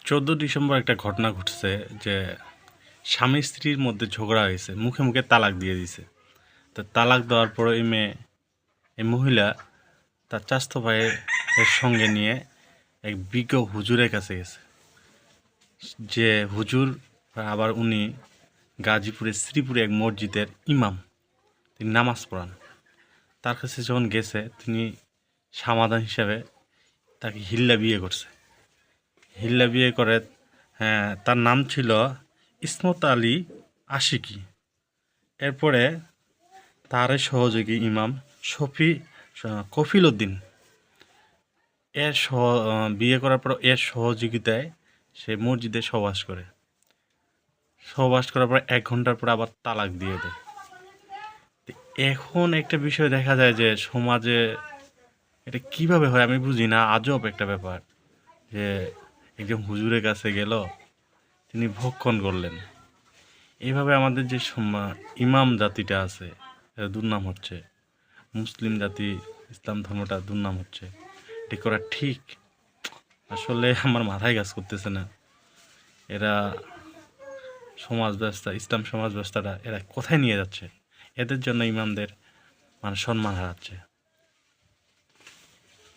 14 December একটা ঘটনা ঘটছে যে স্বামী স্ত্রীর মধ্যে ঝগড়া হয়েছে, মুখে মুখে তালাক দিয়ে দিছে। তো তালাক দেওয়ার পর এই মহিলা তার চাচাতো ভাইয়ের সঙ্গে নিয়ে এক বিজ্ঞ হুজুরের কাছে গেছে। যে হুজুর আবার উনি গাজীপুরের শ্রীপুরে এক মসজিদের ইমাম, তিনি নামাজ পড়ান। তার কাছে যখন গেছে, তিনি সমাধান হিসাবে তাকে হিল্লা বিয়ে করছে। হিল্লা বিয়ে করে, হ্যাঁ, তার নাম ছিল ইসমত আলী আশিকি। এরপরে তার সহযোগী ইমাম কফিল উদ্দিন বিয়ে করার পর এর সহযোগিতায় সে মসজিদে সহবাস করার পর 1 ঘন্টার পর আবার তালাক দিয়ে দেয়। এখন একটা বিষয় দেখা যায় যে সমাজে এটা কিভাবে হয় আমি বুঝি না, আজব একটা ব্যাপার যে একজন হুজুরের কাছে গেল, তিনি ভক্ষণ করলেন। এইভাবে আমাদের যে ইমাম জাতিটা আছে এরা দুর্নাম হচ্ছে, মুসলিম জাতি ইসলাম ধর্মটা দুর্নাম হচ্ছে। এটা করা ঠিক আসলে আমার মাথায় কাজ করতেছে না। এরা সমাজ ব্যবস্থা, ইসলাম সমাজ ব্যবস্থাটা এরা কোথায় নিয়ে যাচ্ছে? এদের জন্য ইমামদের সম্মান হারাচ্ছে।